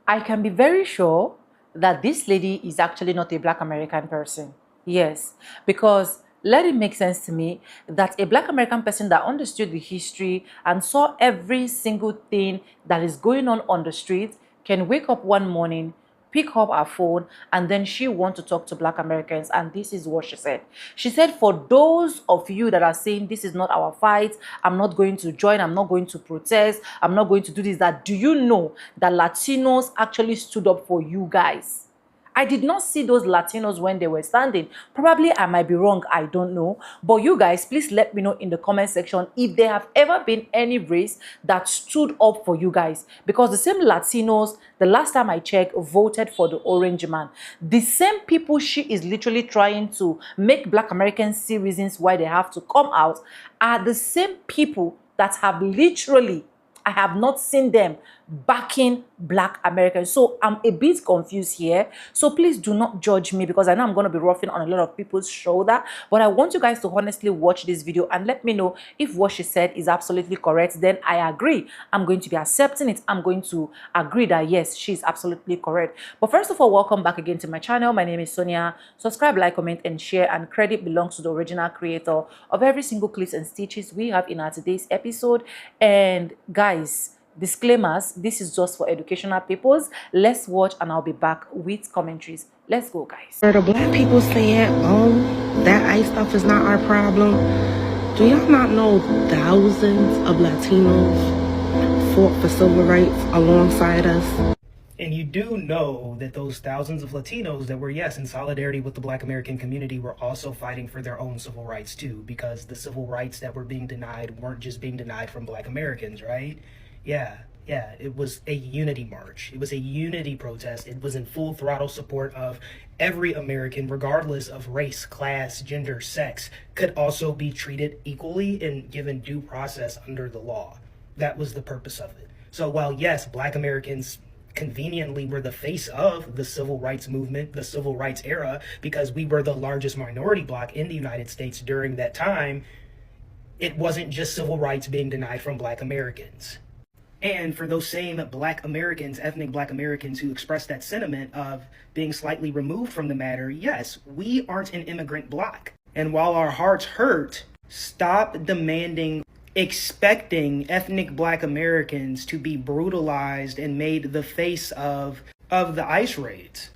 I can be very sure that this lady is actually not a Black American person. Yes, because let it make sense to me that a Black American person that understood the history and saw every single thing that is going on the street can wake up one morning, pick up her phone, and then she want to talk to Black Americans. And this is what she said. She said, for those of you that are saying this is not our fight, I'm not going to join, I'm not going to protest, I'm not going to do this, that, do you know that Latinos actually stood up for you guys? I did not see those Latinos when they were standing. Probably I might be wrong, I don't know. But you guys, please let me know in the comment section if there have ever been any race that stood up for you guys. Because the same Latinos, the last time I checked, voted for the orange man. The same people she is literally trying to make Black Americans see reasons why they have to come out are the same people that have literally, I have not seen them backing Black Americans. So I'm a bit confused here. So please do not judge me, because I know I'm going to be roughing on a lot of people's shoulder. But I want you guys to honestly watch this video and let me know if what she said is absolutely correct. Then I agree. I'm going to be accepting it. I'm going to agree that yes, she's absolutely correct. But first of all, welcome back again to my channel. My name is Sonia. Subscribe, like, comment, and share. And credit belongs to the original creator of every single clips and stitches we have in our today's episode. And guys, disclaimers, this is just for educational purposes. Let's watch and I'll be back with commentaries. Let's go, guys. For the Black people saying, oh, that ICE stuff is not our problem, do y'all not know thousands of Latinos fought for civil rights alongside us? And you do know that those thousands of Latinos that were, yes, in solidarity with the Black American community were also fighting for their own civil rights too, because the civil rights that were being denied weren't just being denied from Black Americans, right? Yeah, it was a unity march. It was a unity protest. It was in full throttle support of every American, regardless of race, class, gender, sex, could also be treated equally and given due process under the law. That was the purpose of it. So while, yes, Black Americans conveniently were the face of the civil rights movement, the civil rights era, because we were the largest minority bloc in the United States during that time, it wasn't just civil rights being denied from Black Americans. And for those same Black Americans, ethnic Black Americans who express that sentiment of being slightly removed from the matter, yes, we aren't an immigrant bloc. And while our hearts hurt, stop expecting ethnic Black Americans to be brutalized and made the face of the ICE raids.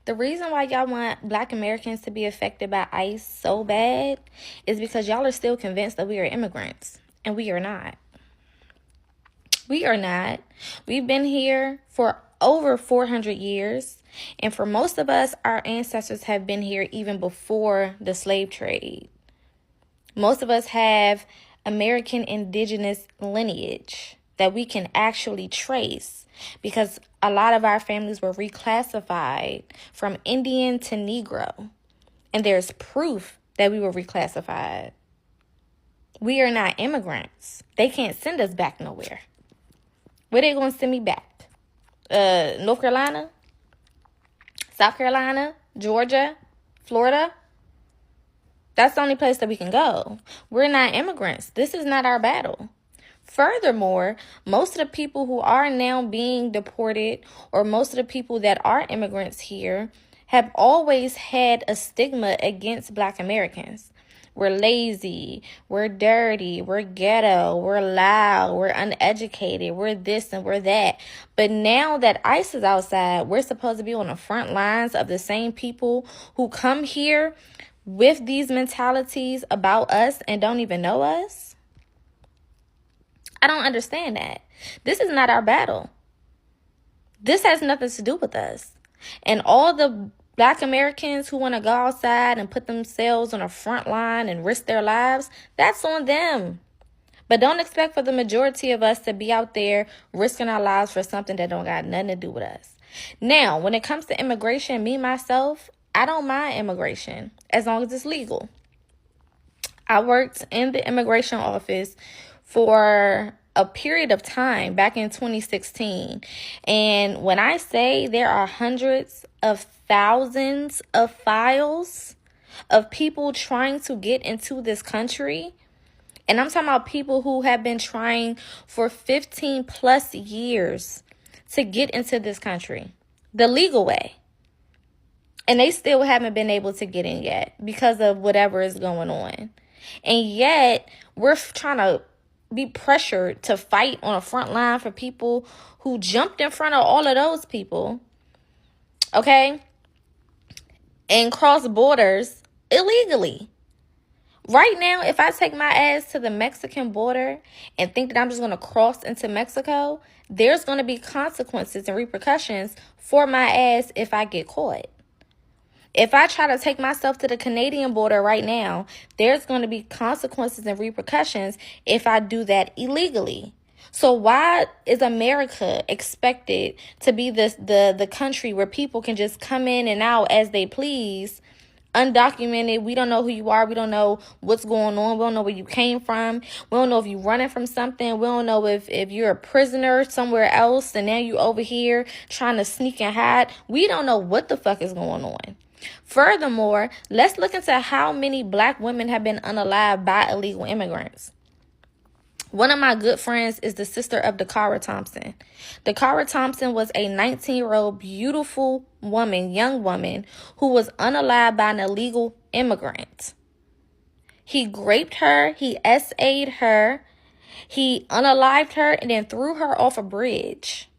The reason why y'all want Black Americans to be affected by ICE so bad is because y'all are still convinced that we are immigrants, and we are not. We are not. We've been here for over 400 years. And for most of us, our ancestors have been here even before the slave trade. Most of us have American indigenous lineage that we can actually trace, because a lot of our families were reclassified from Indian to Negro. And there's proof that we were reclassified. We are not immigrants. They can't send us back nowhere. Where they going to send me back? North Carolina? South Carolina? Georgia? Florida? That's the only place that we can go. We're not immigrants. This is not our battle. Furthermore, most of the people who are now being deported, or most of the people that are immigrants here, have always had a stigma against Black Americans. We're lazy, we're dirty, we're ghetto, we're loud, we're uneducated, we're this and we're that. But now that ICE is outside, we're supposed to be on the front lines of the same people who come here with these mentalities about us and don't even know us. I don't understand that. This is not our battle. This has nothing to do with us. And all the Black Americans who want to go outside and put themselves on the front line and risk their lives, that's on them. But don't expect for the majority of us to be out there risking our lives for something that don't got nothing to do with us. Now, when it comes to immigration, me, myself, I don't mind immigration as long as it's legal. I worked in the immigration office for a period of time back in 2016. And when I say there are hundreds of thousands of files of people trying to get into this country, and I'm talking about people who have been trying for 15 plus years to get into this country the legal way. And they still haven't been able to get in yet because of whatever is going on. And yet, we're trying to be pressured to fight on a front line for people who jumped in front of all of those people, okay, and cross borders illegally. Right now, if I take my ass to the Mexican border and think that I'm just going to cross into Mexico, there's going to be consequences and repercussions for my ass if I get caught. If I try to take myself to the Canadian border right now, there's going to be consequences and repercussions if I do that illegally. So why is America expected to be the country where people can just come in and out as they please, undocumented? We don't know who you are. We don't know what's going on. We don't know where you came from. We don't know if you're running from something. We don't know if you're a prisoner somewhere else and now you over here trying to sneak and hide. We don't know what the fuck is going on. Furthermore, let's look into how many black women have been unalived by illegal immigrants. One of my good friends is the sister of Dakara Thompson. Dakara Thompson was a 19-year-old beautiful woman, young woman, who was unalived by an illegal immigrant. He raped her, he SA'd her, he unalived her, and then threw her off a bridge.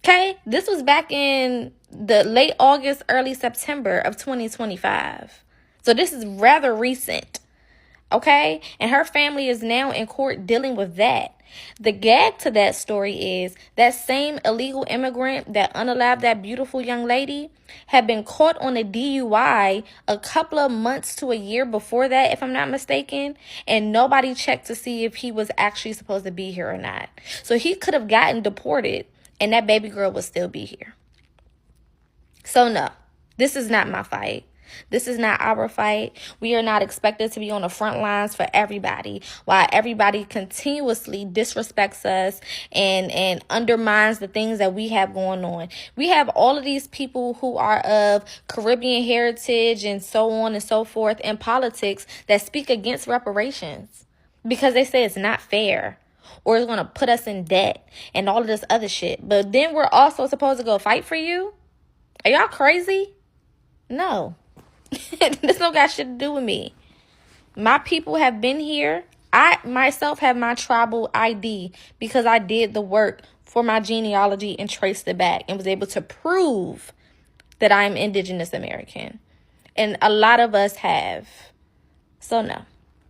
Okay, this was back in the late August, early September of 2025. So this is rather recent. Okay, and her family is now in court dealing with that. The gag to that story is that same illegal immigrant that unalived that beautiful young lady had been caught on a DUI a couple of months to a year before that, if I'm not mistaken, and nobody checked to see if he was actually supposed to be here or not. So he could have gotten deported and that baby girl would still be here. So no, this is not my fight. This is not our fight. We are not expected to be on the front lines for everybody, while everybody continuously disrespects us and undermines the things that we have going on. We have all of these people who are of Caribbean heritage and so on and so forth in politics that speak against reparations because they say it's not fair or it's going to put us in debt and all of this other shit. But then we're also supposed to go fight for you? Are y'all crazy? No. This don't got shit to do with me. My people have been here. I myself have my tribal ID because I did the work for my genealogy and traced it back and was able to prove that I'm Indigenous American. And a lot of us have. So no.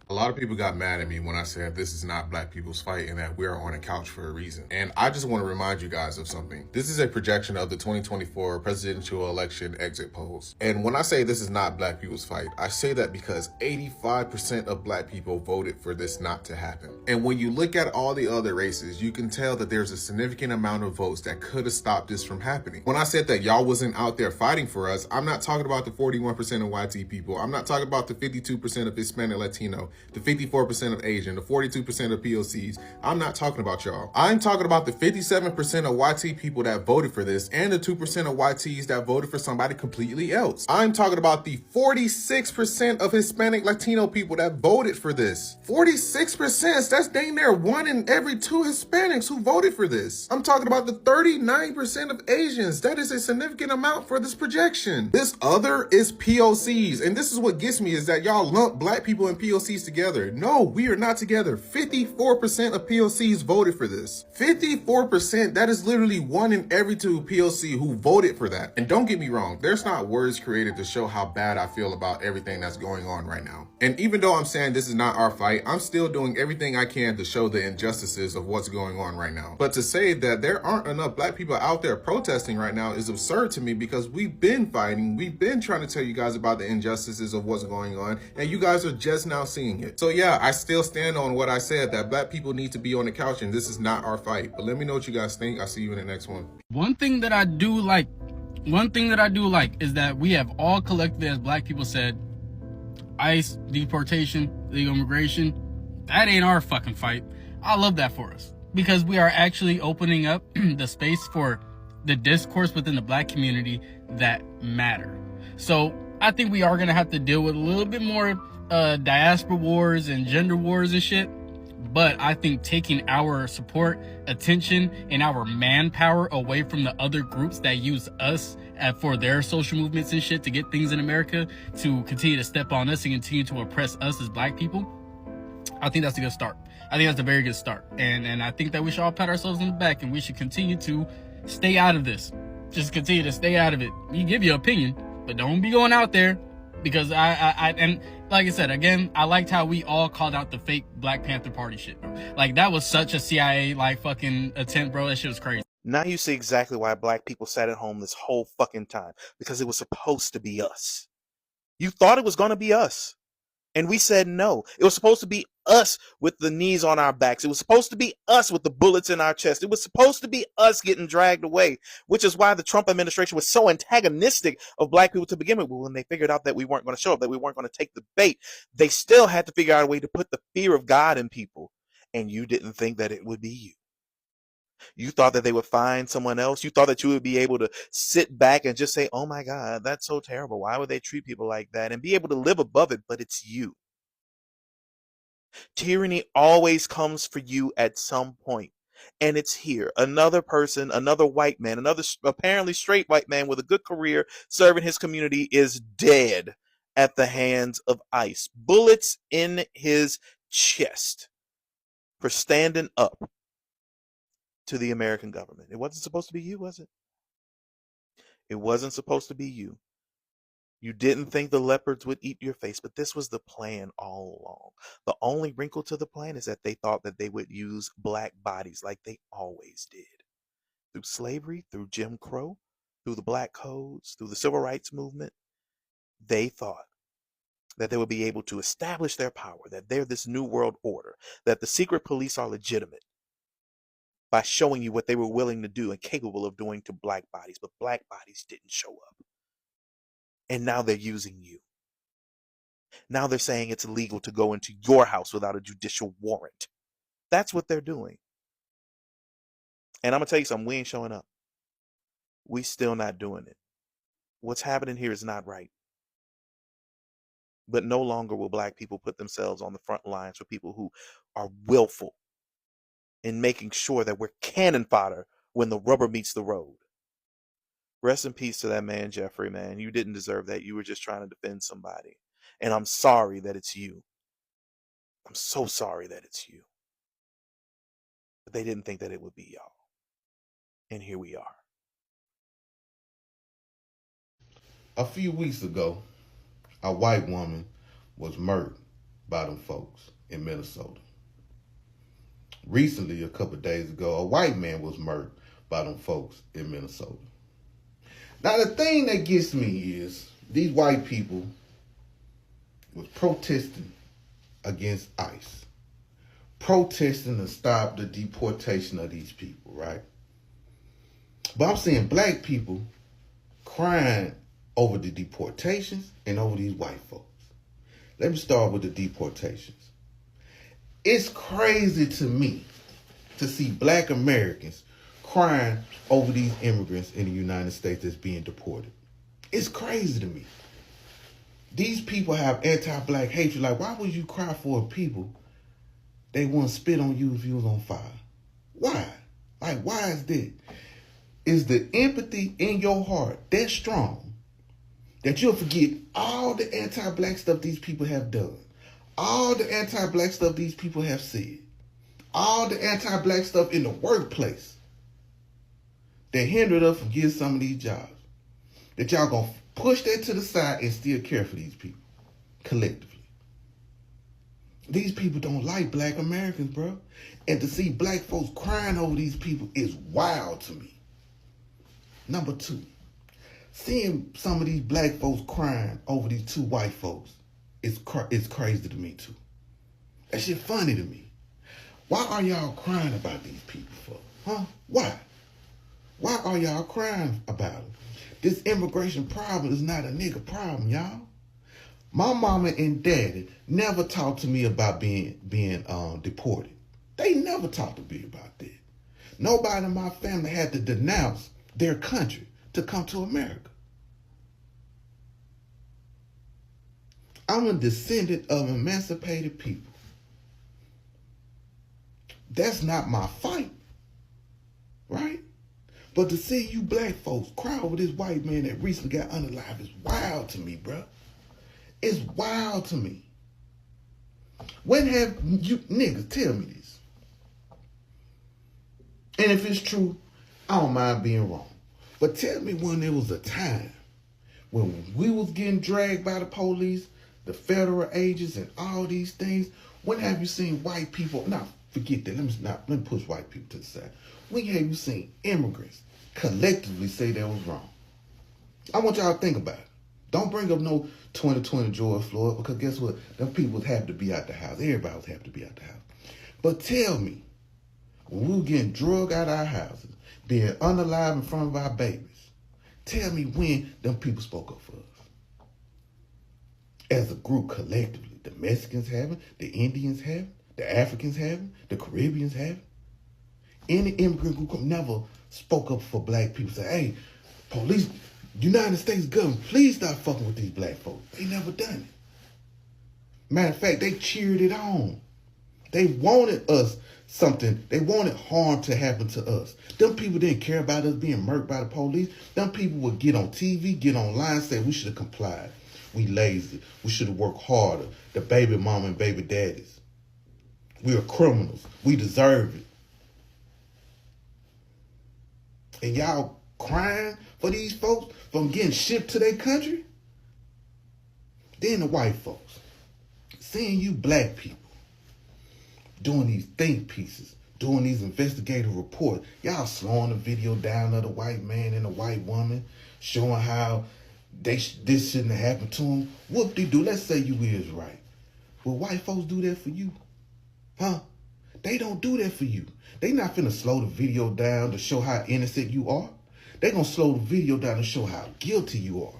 A lot of people got mad at me when I said this is not black people's fight and that we are on a couch for a reason. And I just want to remind you guys of something. This is a projection of the 2024 presidential election exit polls. And when I say this is not black people's fight, I say that because 85% of black people voted for this not to happen. And when you look at all the other races, you can tell that there's a significant amount of votes that could have stopped this from happening. When I said that y'all wasn't out there fighting for us, I'm not talking about the 41% of YT people. I'm not talking about the 52% of Hispanic Latino, the 54% of Asian, the 42% of POCs. I'm not talking about y'all. I'm talking about the 57% of YT people that voted for this and the 2% of YTs that voted for somebody completely else. I'm talking about the 46% of Hispanic Latino people that voted for this. 46%, that's dang near 1 in every 2 Hispanics who voted for this. I'm talking about the 39% of Asians. That is a significant amount for this projection. This other is POCs. And this is what gets me, is that y'all lump black people and POCs together. No, we are not together. 54% of POCs voted for this. 54%, that is literally 1 in every 2 POC who voted for that. And don't get me wrong, there's not words created to show how bad I feel about everything that's going on right now. And even though I'm saying this is not our fight, I'm still doing everything I can to show the injustices of what's going on right now. But to say that there aren't enough black people out there protesting right now is absurd to me, because we've been fighting, we've been trying to tell you guys about the injustices of what's going on, and you guys are just now seeing it. So yeah, I still stand on what I said, that black people need to be on the couch and this is not our fight. But let me know what you guys think. I'll see you in the next one. One thing that I do like is that we have all collectively as black people said, ICE, deportation, legal immigration, that ain't our fucking fight. I love that for us, because we are actually opening up the space for the discourse within the black community that matter. So I think we are going to have to deal with a little bit more diaspora wars and gender wars and shit. But I think taking our support, attention, and our manpower away from the other groups that use us for their social movements and shit to get things in America, to continue to step on us and continue to oppress us as black people, I think that's a good start. I think that's a very good start. And I think that we should all pat ourselves on the back, and we should continue to stay out of this. Just continue to stay out of it. You give your opinion, but don't be going out there, because and like I said, again, I liked how we all called out the fake Black Panther Party shit, bro. Like, that was such a CIA, like, fucking attempt, bro. That shit was crazy. Now you see exactly why black people sat at home this whole fucking time. Because it was supposed to be us. You thought it was going to be us. And we said no. It was supposed to be us with the knees on our backs. It was supposed to be us with the bullets in our chest. It was supposed to be us getting dragged away, which is why the Trump administration was so antagonistic of black people to begin with. When they figured out that we weren't going to show up, that we weren't going to take the bait, they still had to figure out a way to put the fear of God in people. And you didn't think that it would be you. You thought that they would find someone else. You thought that you would be able to sit back and just say, oh my God, that's so terrible. Why would they treat people like that? And be able to live above it, but it's you. Tyranny always comes for you at some point. And it's here. Another person, another white man, another apparently straight white man with a good career serving his community is dead at the hands of ICE. Bullets in his chest for standing up to the American government. It wasn't supposed to be you, was it? It wasn't supposed to be you. You didn't think the leopards would eat your face, but this was the plan all along. The only wrinkle to the plan is that they thought that they would use black bodies like they always did. Through slavery, through Jim Crow, through the black codes, through the civil rights movement, they thought that they would be able to establish their power, that they're this new world order, that the secret police are legitimate, by showing you what they were willing to do and capable of doing to black bodies. But black bodies didn't show up. And now they're using you. Now they're saying it's illegal to go into your house without a judicial warrant. That's what they're doing. And I'm going to tell you something, we ain't showing up. We still not doing it. What's happening here is not right. But no longer will black people put themselves on the front lines for people who are willful in making sure that we're cannon fodder when the rubber meets the road. Rest in peace to that man, Jeffrey, man. You didn't deserve that. You were just trying to defend somebody. And I'm sorry that it's you. I'm so sorry that it's you. But they didn't think that it would be y'all. And here we are. A few weeks ago, a white woman was murdered by them folks in Minnesota. Recently, a couple of days ago, a white man was murdered by them folks in Minnesota. Now, the thing that gets me is these white people was protesting against ICE, protesting to stop the deportation of these people, right? But I'm seeing black people crying over the deportations and over these white folks. Let me start with the deportations. It's crazy to me to see black Americans crying over these immigrants in the United States that's being deported. It's crazy to me. These people have anti-black hatred. Like, why would you cry for people they wouldn't spit on you if you was on fire? Why? Like, why is that? Is the empathy in your heart that strong that you'll forget all the anti-black stuff these people have done, all the anti-black stuff these people have said, all the anti-black stuff in the workplace that hindered us from getting some of these jobs, that y'all gonna push that to the side and still care for these people collectively? These people don't like black Americans, bro. And to see black folks crying over these people is wild to me. Number two, seeing some of these black folks crying over these two white folks is crazy to me too. That shit funny to me. Why are y'all crying about these people for? Huh? Why? Why are y'all crying about it? This immigration problem is not a nigga problem, y'all. My mama and daddy never talked to me about being deported. They never talked to me about that. Nobody in my family had to denounce their country to come to America. I'm a descendant of emancipated people. That's not my fight, right? But to see you black folks cry over this white man that recently got unalive is wild to me, bro. It's wild to me. When have you niggas tell me this? And if it's true, I don't mind being wrong. But tell me when there was a time when we was getting dragged by the police, the federal agents, and all these things. When have you seen white people? Now, forget that. Let me push white people to the side. When have you seen immigrants collectively say that was wrong? I want y'all to think about it. Don't bring up no 2020 George Floyd, because guess what? Them people was happy to be out the house. Everybody was happy to be out the house. But tell me, when we were getting drugged out of our houses, being unalive in front of our babies, tell me when them people spoke up for us. As a group collectively, the Mexicans haven't, the Indians haven't, the Africans haven't, the Caribbeans haven't. Any immigrant group never spoke up for black people. Say, hey, police, United States government, please stop fucking with these black folks. They never done it. Matter of fact, they cheered it on. They wanted us something. They wanted harm to happen to us. Them people didn't care about us being murked by the police. Them people would get on TV, get online, say we should have complied. We lazy. We should have worked harder. The baby mama and baby daddies. We are criminals. We deserve it. And y'all crying for these folks from getting shipped to their country? Then the white folks, seeing you black people doing these think pieces, doing these investigative reports, y'all slowing the video down of the white man and the white woman, showing how this shouldn't have happened to them. Whoop-de-doo, let's say you is right. Will white folks do that for you? Huh? They don't do that for you. They not finna slow the video down to show how innocent you are. They gonna slow the video down to show how guilty you are.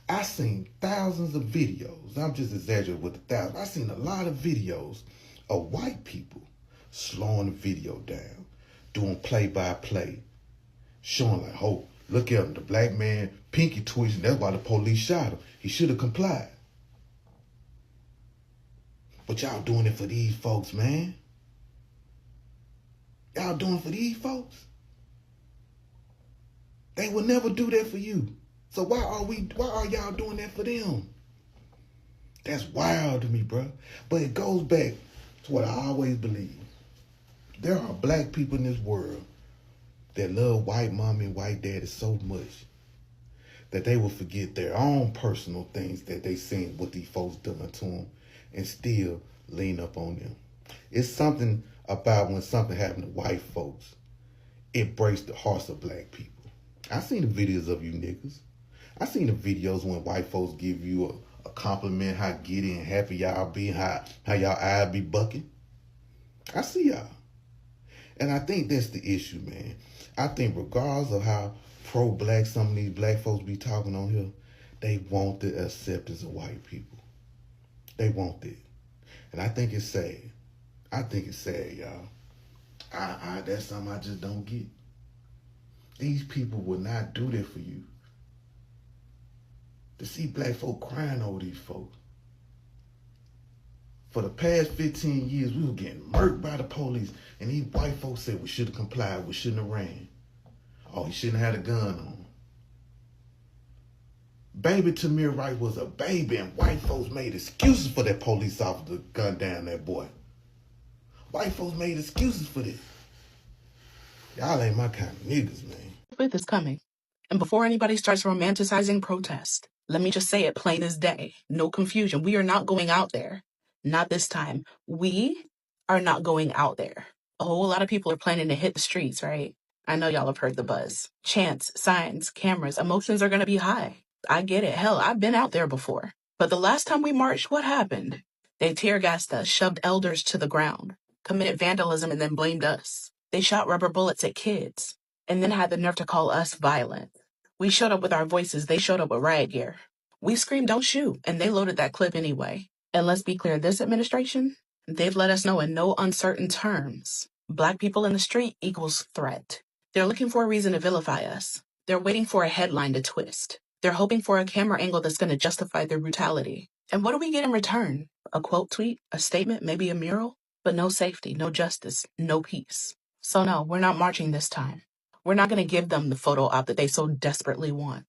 I seen thousands of videos. I'm just exaggerating with the thousands. I seen a lot of videos of white people slowing the video down, doing play-by-play, showing like, oh, look at him, the black man pinky twitching. That's why the police shot him. He should have complied. But y'all doing it for these folks, man. Y'all doing it for these folks. They would never do that for you. So why are y'all doing that for them? That's wild to me, bro. But it goes back to what I always believe. There are black people in this world that love white mommy and white daddy so much that they will forget their own personal things that they seen what these folks done to them and still lean up on them. It's something about when something happened to white folks, it breaks the hearts of black people. I seen the videos of you niggas. I seen the videos when white folks give you a compliment, how giddy and happy y'all be, how y'all eyes be bucking. I see y'all. And I think that's the issue, man. I think regardless of how pro-black some of these black folks be talking on here, they want the acceptance of white people. They want that. And I think it's sad. I think it's sad, y'all. That's something I just don't get. These people would not do that for you. To see black folk crying over these folks. For the past 15 years, we were getting murked by the police, and these white folks said we should have complied, we shouldn't have ran. Oh, he shouldn't have had a gun on. Baby Tamir Wright was a baby, and white folks made excuses for that police officer to gun down that boy. White folks made excuses for this. Y'all ain't my kind of niggas, man. With is coming. And before anybody starts romanticizing protest, let me just say it plain as day. No confusion. We are not going out there. Not this time. We are not going out there. A whole lot of people are planning to hit the streets, right? I know y'all have heard the buzz. Chants, signs, cameras, emotions are going to be high. I get it. Hell, I've been out there before. But the last time we marched, what happened? They tear gassed us, shoved elders to the ground, committed vandalism, and then blamed us. They shot rubber bullets at kids, and then had the nerve to call us violent. We showed up with our voices. They showed up with riot gear. We screamed, don't shoot, and they loaded that clip anyway. And let's be clear, this administration, they've let us know in no uncertain terms. Black people in the street equals threat. They're looking for a reason to vilify us. They're waiting for a headline to twist. They're hoping for a camera angle that's going to justify their brutality. And what do we get in return? A quote tweet? A statement? Maybe a mural? but no safety, no justice, no peace. So no, we're not marching this time. We're not going to give them the photo op that they so desperately want.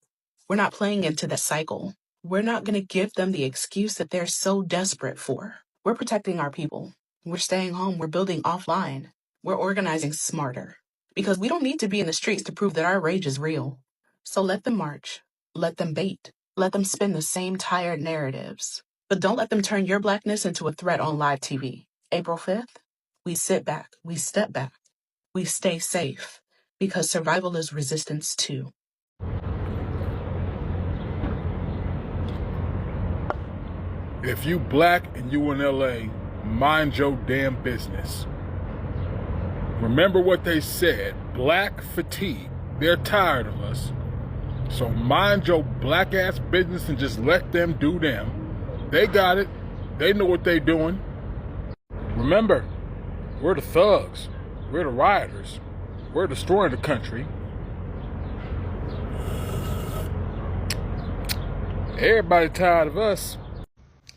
We're not playing into that cycle. We're not going to give them the excuse that they're so desperate for. We're protecting our people. We're staying home. We're building offline. We're organizing smarter. Because we don't need to be in the streets to prove that our rage is real. So let them march. Let them bait. Let them spin the same tired narratives. But don't let them turn your blackness into a threat on live TV. April 5th, we sit back. We step back. We stay safe. Because survival is resistance too. If you black and you in LA, mind your damn business. Remember what they said, black fatigue. They're tired of us. So mind your black ass business and just let them do them. They got it. They know what they doing. Remember, we're the thugs. We're the rioters. We're destroying the country. Everybody tired of us.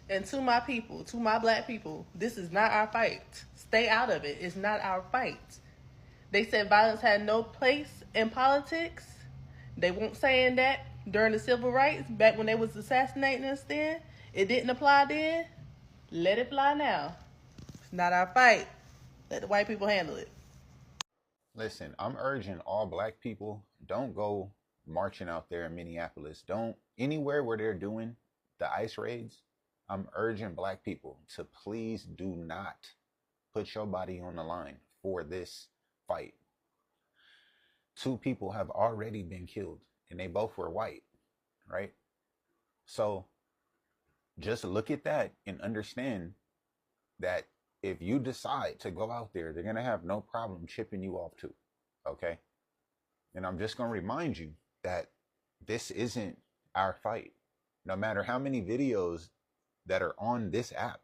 And to my people, to my black people, this is not our fight. Stay out of it. It's not our fight. They said violence had no place in politics. They weren't saying that during the civil rights, back when they was assassinating us then. It didn't apply then. Let it fly now. It's not our fight. Let the white people handle it. Listen, I'm urging all black people, don't go marching out there in Minneapolis. Don't, anywhere where they're doing the ICE raids, I'm urging black people to please do not put your body on the line for this fight. 2 people have already been killed and they both were white, right? So just look at that and understand that if you decide to go out there, they're going to have no problem chipping you off too, okay? And I'm just going to remind you that this isn't our fight. No matter how many videos that are on this app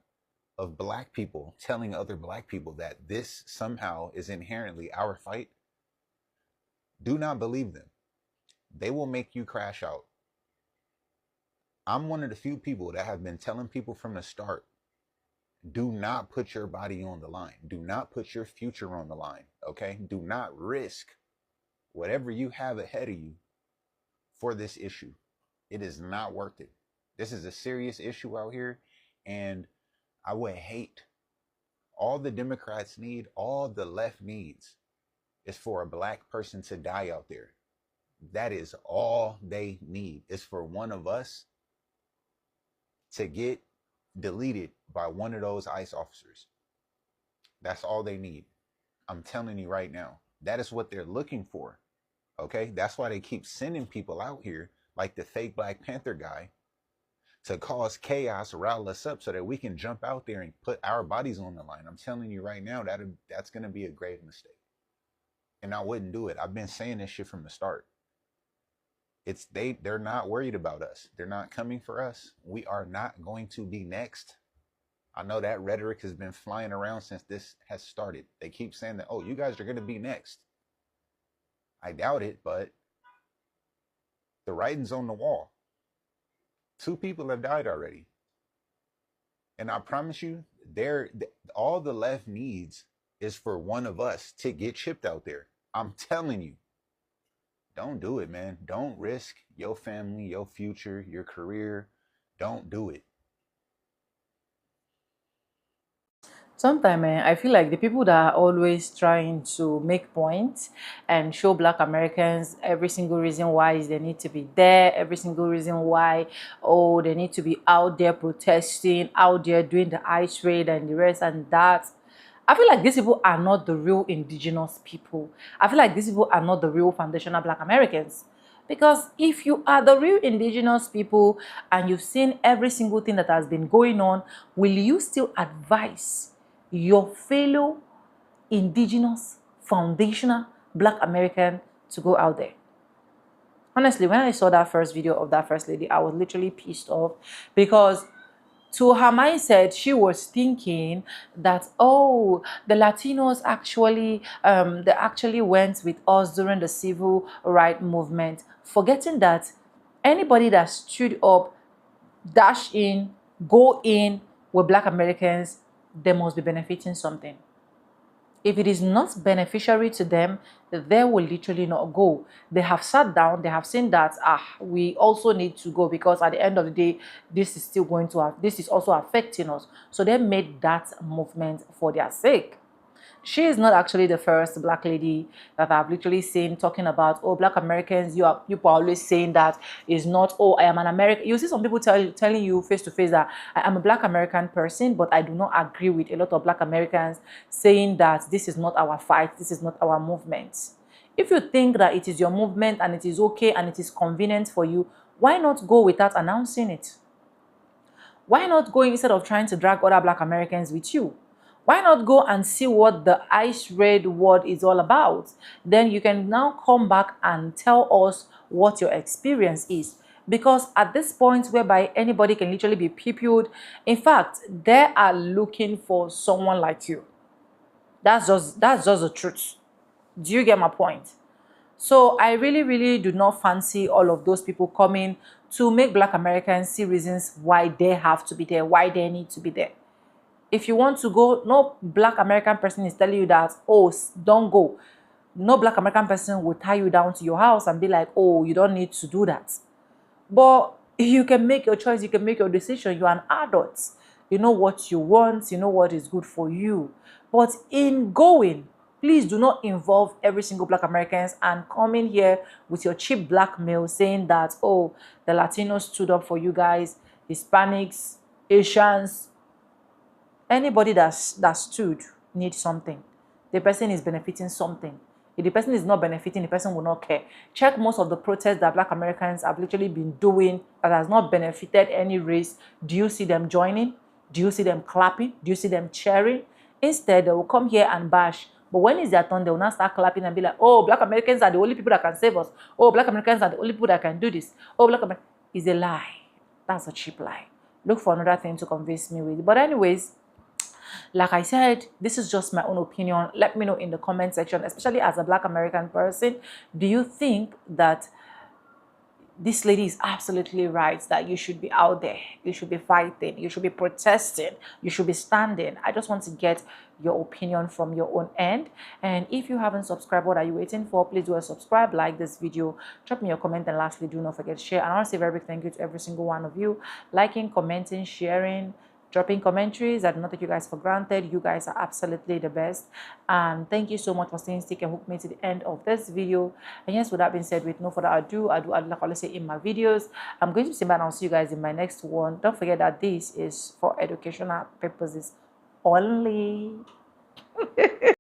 of black people telling other black people that this somehow is inherently our fight, do not believe them. They will make you crash out. I'm one of the few people that have been telling people from the start, do not put your body on the line. Do not put your future on the line, okay? Do not risk whatever you have ahead of you for this issue. It is not worth it. This is a serious issue out here, and I would hate, all the Democrats need, all the left needs is for a black person to die out there. That is all they need, is for one of us to get deleted by one of those ICE officers. That's all they need. I'm telling you right now, that is what they're looking for. Okay, that's why they keep sending people out here like the fake Black Panther guy to cause chaos, rile us up so that we can jump out there and put our bodies on the line. I'm telling you right now, that's going to be a grave mistake. And I wouldn't do it. I've been saying this shit from the start. They're not worried about us. They're not coming for us. We are not going to be next. I know that rhetoric has been flying around since this has started. They keep saying that, oh, you guys are going to be next. I doubt it, but the writing's on the wall. 2 people have died already. And I promise you, all the left needs is for one of us to get chipped out there. I'm telling you. Don't do it, man. Don't risk your family, your future, your career. Don't do it. Sometimes I feel like the people that are always trying to make points and show Black Americans every single reason why they need to be there, every single reason why, oh, they need to be out there protesting, out there doing the ICE raid and the rest and that. I feel like these people are not the real indigenous people. I feel like these people are not the real foundational Black Americans. Because if you are the real indigenous people and you've seen every single thing that has been going on, will you still advise your fellow indigenous foundational Black American to go out there? Honestly, when I saw that first video of that first lady, I was literally pissed off because to her mindset, she was thinking that, oh, the Latinos actually, they actually went with us during the civil rights movement, forgetting that anybody that stood up, dash in, go in with Black Americans they must be benefiting something. If it is not beneficiary to them, they will literally not go. They have sat down, they have seen that we also need to go, because at the end of the day, this is still going to have, this is also affecting us. So they made that movement for their sake. She is not actually the first black lady that I've literally seen talking about, oh, black Americans, you are always saying that is not, oh, I am an American. You see some people telling you face to face that I am a black American person, but I do not agree with a lot of black Americans saying that this is not our fight, this is not our movement. If you think that it is your movement and it is okay and it is convenient for you, why not go without announcing it? Why not go instead of trying to drag other black Americans with you? Why not go and see what the ice raid word is all about? Then you can now come back and tell us what your experience is. Because at this point whereby anybody can literally be pupilled, in fact, they are looking for someone like you. That's just the truth. Do you get my point? So I really do not fancy all of those people coming to make black Americans see reasons why they have to be there, why they need to be there. If you want to go, no black American person is telling you that, oh, don't go. No black American person will tie you down to your house and be like, oh, you don't need to do that. But you can make your choice, you can make your decision. You're an adult. You know what you want, you know what is good for you. But in going, please do not involve every single black Americans and come in here with your cheap blackmail saying that, oh, the Latinos stood up for you guys, Hispanics, Asians, anybody that stood needs something. The person is benefiting something. If the person is not benefiting, the person will not care. Check most of the protests that black Americans have literally been doing that has not benefited any race. Do you see them joining? Do you see them clapping? Do you see them cheering? Instead, they will come here and bash. But when it's their turn, they will not start clapping and be like, oh, black Americans are the only people that can save us. Oh, black Americans are the only people that can do this. Oh, black Americans. It's a lie. That's a cheap lie. Look for another thing to convince me with. But anyways, like I said, this is just my own opinion. Let me know in the comment section, especially as a black American person. Do you think that this lady is absolutely right, that you should be out there, you should be fighting, you should be protesting, you should be standing? I just want to get your opinion from your own end. And if you haven't subscribed, what are you waiting for? Please do a subscribe, like this video, drop me your comment, and lastly, do not forget to share. And I want to say a very big thank you to every single one of you liking, commenting, sharing, dropping commentaries. I do not take you guys for granted. You guys are absolutely the best. And thank you so much for staying stick and hook me to the end of this video. And yes, with that being said, with no further ado, like I always say in my videos, I'm going to say bye and I'll see you guys in my next one. Don't forget that this is for educational purposes only.